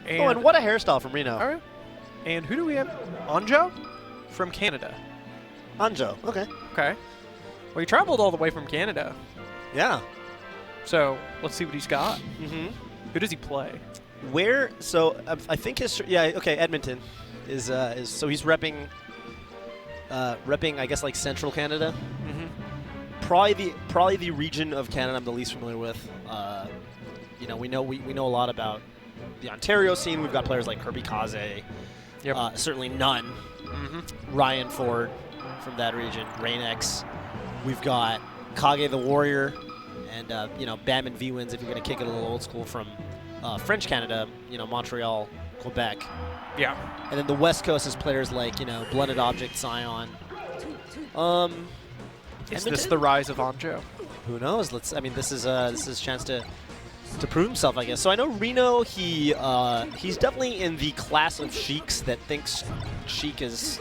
And what a hairstyle from Reno. All right. And who do we have? Anjo from Canada. Anjo, okay. Okay. Well, he traveled all the way from Canada. Yeah. So let's see what he's got. Mm-hmm. Who does he play? Where? So I think his okay. Edmonton is so he's repping I guess like Central Canada. Mm-hmm. Probably the region of Canada I'm the least familiar with. You know we know a lot about the Ontario scene. We've got players like Kirby Kaze. Yep. Certainly none. Mm-hmm. Ryan Ford from that region. Rainex. We've got Kage the Warrior, and you know Bam and V-Wins if you're going to kick it a little old school from French Canada, you know, Montreal, Quebec. Yeah. And then the West Coast is players like, you know, Blended Object, Scion. Is this the rise of Anjo? Who knows? I mean, this is a chance to prove himself, I guess. So I know Reno. He's definitely in the class of Sheiks that thinks Sheik is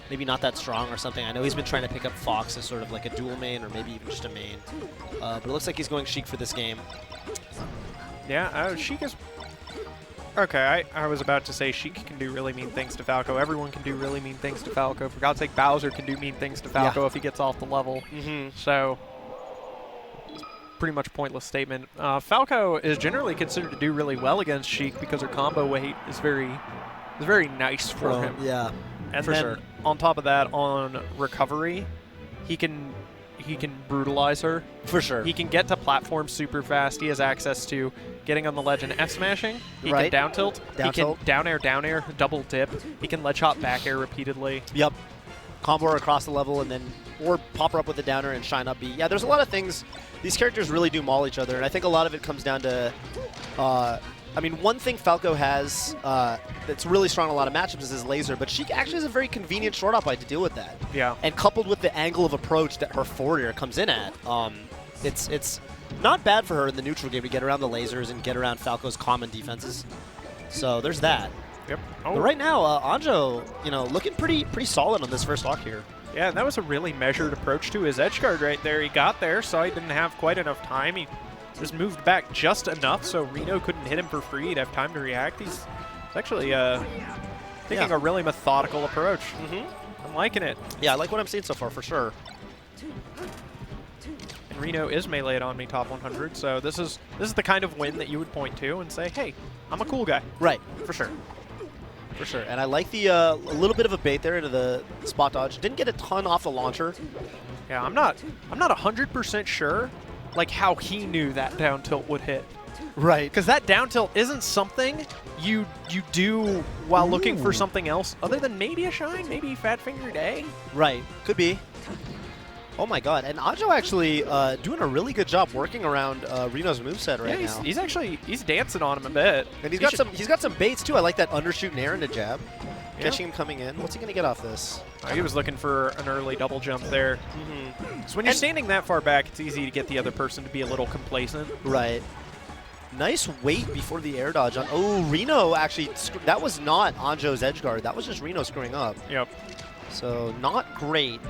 maybe not that strong or something. I know he's been trying to pick up Fox as sort of like a dual main or maybe even just a main. But it looks like he's going Sheik for this game. Yeah, Sheik is... Okay, I was about to say Sheik can do really mean things to Falco. Everyone can do really mean things to Falco. For God's sake, Bowser can do mean things to Falco if he gets off the level. Mm-hmm. So, it's pretty much a pointless statement. Falco is generally considered to do really well against Sheik because her combo weight is very nice for him. Yeah, and for then sure. On top of that, on recovery, he can brutalize her. For sure. He can get to platforms super fast. He has access to getting on the ledge and F smashing. He can down tilt. He can down air, double dip. He can ledge hop back air repeatedly. Yep. Combo her across the level and then or pop her up with the downer and shine up B. Yeah, there's a lot of things. These characters really do maul each other, and I think a lot of it comes down to I mean, one thing Falco has that's really strong in a lot of matchups is his laser, but she actually has a very convenient short up to deal with that. Yeah. And coupled with the angle of approach that her forward air comes in at, it's not bad for her in the neutral game to get around the lasers and get around Falco's common defenses. So there's that. Yep. Oh. But right now, Anjo, you know, looking pretty solid on this first stock here. Yeah, and that was a really measured approach to his edge guard right there. He got there, so he didn't have quite enough time. He just moved back just enough so Reno couldn't hit him for free. He'd have time to react. He's actually taking a really methodical approach. I'm liking it. Yeah, I like what I'm seeing so far, for sure. And Reno is meleeed on me top 100, so this is the kind of win that you would point to and say, hey, I'm a cool guy. Right, for sure. For sure. And I like the a little bit of a bait there into the spot dodge. Didn't get a ton off the launcher. Yeah, I'm not 100% sure like how he knew that down tilt would hit. Right. Because that down tilt isn't something you do while looking for something else other than maybe a shine, maybe Fat Fingered A. Right. Could be. Oh my god. And Anjo actually doing a really good job working around Reno's moveset right now. He's dancing on him a bit. And he's got some baits too. I like that undershoot and air into jab. Catching him coming in. What's he going to get off this? He was looking for an early double jump there. So when you're standing that far back, it's easy to get the other person to be a little complacent. Right. Nice wait before the air dodge. Oh, Reno actually, that was not Anjo's edge guard. That was just Reno screwing up. Yep. So not great.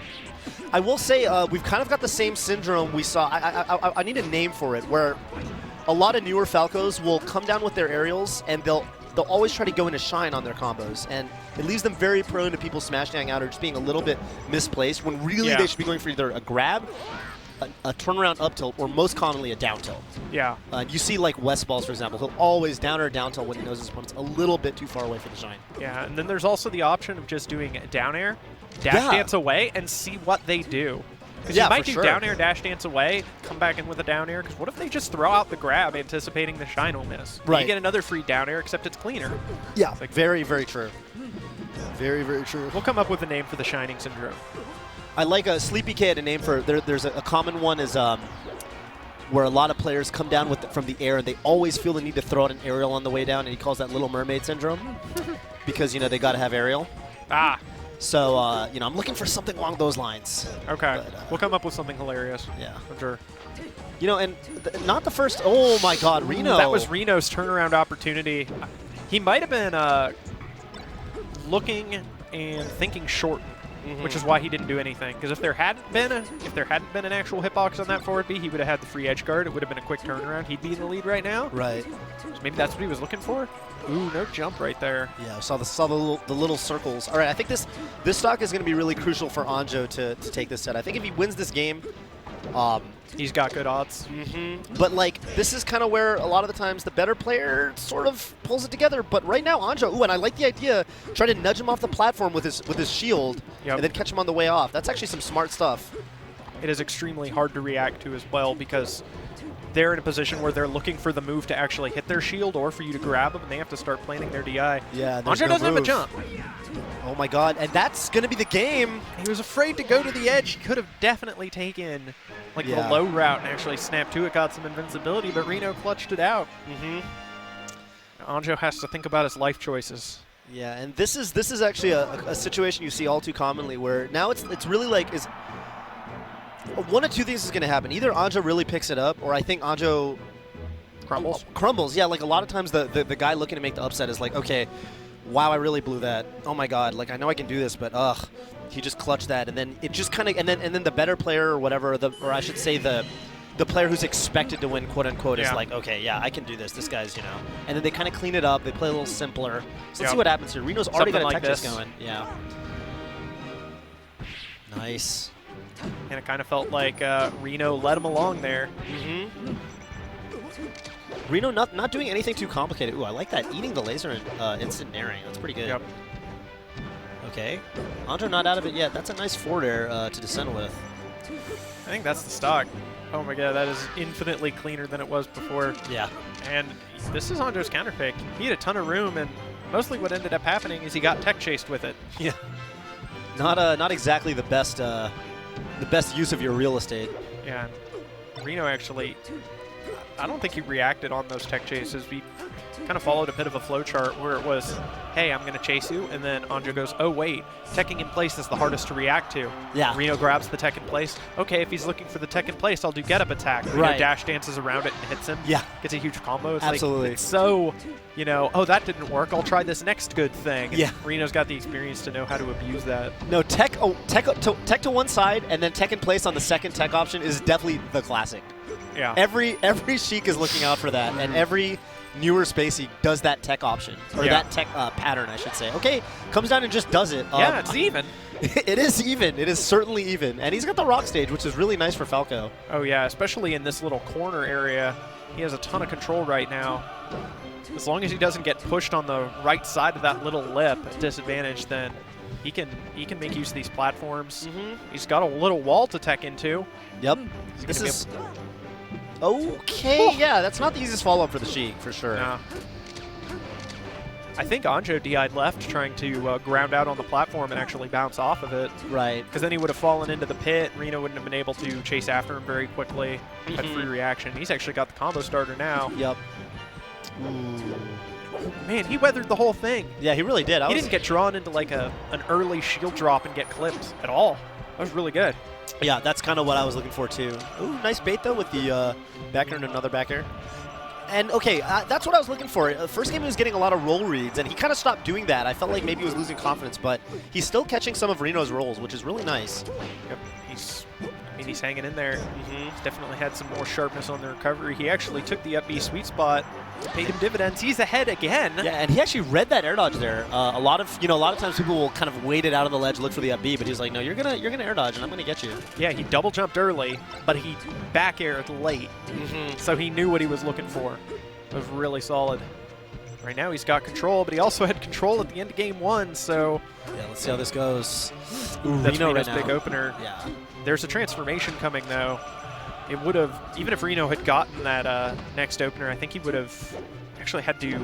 I will say we've kind of got the same syndrome we saw. I need a name for it, where a lot of newer Falcos will come down with their aerials and they'll always try to go into shine on their combos, and it leaves them very prone to people smashing out or just being a little bit misplaced when really they should be going for either a grab, a turnaround up tilt, or most commonly a down tilt. Yeah. You see like West Balls, for example, he'll always down or down tilt when he knows his opponent's a little bit too far away for the shine. Yeah, and then there's also the option of just doing down air, dash dance away, and see what they do. Because you might do down air, dash dance away, come back in with a down air, because what if they just throw out the grab anticipating the shine will miss? Right. You get another free down air, except it's cleaner. Yeah, it's like, very, very true. Very, very true. We'll come up with a name for the shining syndrome. I like a Sleepy K had a name for it. There's a common one is where a lot of players come down from the air and they always feel the need to throw out an aerial on the way down, and he calls that Little Mermaid syndrome because, you know, they got to have aerial. Ah. So, you know, I'm looking for something along those lines. Okay. But, we'll come up with something hilarious. Yeah. I'm sure. You know, and not the first. Oh, my God, Reno. That was Reno's turnaround opportunity. He might have been looking and thinking short which is why he didn't do anything. Because if there hadn't been an actual hitbox on that forward B, he would have had the free edge guard. It would have been a quick turnaround. He'd be in the lead right now. Right. So maybe that's what he was looking for. Ooh, no jump right there. Yeah, saw the little circles. All right, I think this stock is going to be really crucial for Anjo to take this set. I think if he wins this game, he's got good odds. But like this is kind of where a lot of the times the better player sort of pulls it together. But right now, Anjo, ooh, and I like the idea, try to nudge him off the platform with his shield, and then catch him on the way off. That's actually some smart stuff. It is extremely hard to react to as well because they're in a position where they're looking for the move to actually hit their shield or for you to grab them, and they have to start planning their DI. Yeah, Anjo doesn't have a jump. Oh my god, and that's going to be the game. He was afraid to go to the edge. He could have definitely taken like the low route and actually snapped to it, got some invincibility, but Reno clutched it out. Anjo has to think about his life choices. Yeah, and this is actually a situation you see all too commonly where now it's really like one of two things is going to happen. Either Anjo really picks it up, or I think Anjo crumbles. Crumbles, yeah. Like a lot of times the guy looking to make the upset is like, okay, wow, I really blew that. Oh my god, like I know I can do this, but ugh, he just clutched that, and then it just kind of, and then the better player or whatever, or I should say the player who's expected to win, quote unquote, is like, okay, yeah, I can do this. This guy's, and then they kind of clean it up. They play a little simpler. So let's see what happens here. Reno's already got a tech chase going. Yeah. Nice. And it kind of felt like Reno led him along there. Reno not doing anything too complicated. Ooh, I like that. Eating the laser and instant nairing. That's pretty good. Okay. Anjo not out of it yet. That's a nice forward air to descend with. I think that's the stock. Oh my god, that is infinitely cleaner than it was before. Yeah. And this is Anjo's counter pick. He had a ton of room, and mostly what ended up happening is he got tech chased with it. Yeah. Not exactly the best use of your real estate. Yeah. Reno actually, I don't think he reacted on those tech chases. He kind of followed a bit of a flow chart where it was, hey, I'm going to chase you, and then Anjo goes, oh, wait, teching in place is the hardest to react to. Yeah. Reno grabs the tech in place. Okay, if he's looking for the tech in place, I'll do get-up attack. Reno dash dances around it and hits him. Yeah. Gets a huge combo. It's absolutely. Like, it's so, oh, that didn't work. I'll try this next good thing. Yeah. Reno's got the experience to know how to abuse that. No, tech to one side and then tech in place on the second tech option is definitely the classic. Yeah. Every Sheik is looking out for that, and every newer Spacey does that tech option, or that tech pattern, I should say. Okay, comes down and just does it. Yeah, it's even. It is even. It is certainly even. And he's got the rock stage, which is really nice for Falco. Oh, yeah, especially in this little corner area. He has a ton of control right now. As long as he doesn't get pushed on the right side of that little lip at disadvantage, then he can make use of these platforms. He's got a little wall to tech into. Yep. This is... Okay, yeah, that's not the easiest follow-up for the Sheik, for sure. No. I think Anjo DI'd left trying to ground out on the platform and actually bounce off of it. Right. Because then he would have fallen into the pit. Reno wouldn't have been able to chase after him very quickly. Had free reaction. He's actually got the combo starter now. Yep. Oh, man, he weathered the whole thing. Yeah, he really did. He didn't get drawn into like an early shield drop and get clipped at all. That was really good. Yeah, that's kind of what I was looking for, too. Ooh, nice bait, though, with the back air and another back air. And, okay, that's what I was looking for. First game he was getting a lot of roll reads, and he kind of stopped doing that. I felt like maybe he was losing confidence, but he's still catching some of Reno's rolls, which is really nice. Yep, he's hanging in there. He's definitely had some more sharpness on the recovery. He actually took the up B sweet spot, paid him dividends. He's ahead again. Yeah, and he actually read that air dodge there. A lot of times people will kind of wait it out on the ledge, look for the up B, but he's like, no, you're gonna air dodge, and I'm gonna get you. Yeah, he double jumped early, but he back aired late, so he knew what he was looking for. It was really solid. Right now he's got control, but he also had control at the end of game one, so... Yeah, let's see how this goes. Ooh, that's Reno Reno's right now. big opener. Yeah. There's a transformation coming, though. It would have, even if Reno had gotten that next opener, I think he would have actually had to...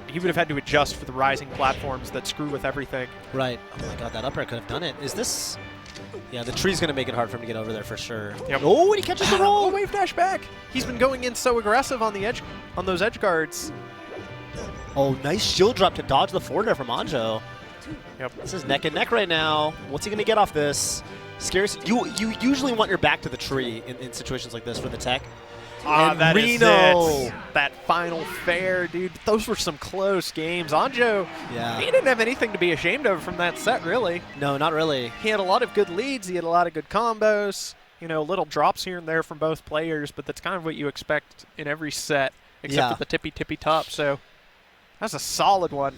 He would have had to adjust for the rising platforms that screw with everything. Right. Oh my god, that upper could have done it. Is this... Yeah, the tree's going to make it hard for him to get over there for sure. Yep. Oh, and he catches the roll! Wave dash back! He's been going in so aggressive on the edge, on those edge guards. Oh, nice shield drop to dodge the forward air from Anjo. Yep. This is neck and neck right now. What's he going to get off this? Scares you. You usually want your back to the tree in situations like this for the tech. And that is Reno. it. That final fair, dude. Those were some close games. Anjo, Yeah. he didn't have anything to be ashamed of from that set, really. No, not really. He had a lot of good leads. He had a lot of good combos. You know, little drops here and there from both players, but that's kind of what you expect in every set, except Yeah. for the tippy top. So that's a solid one.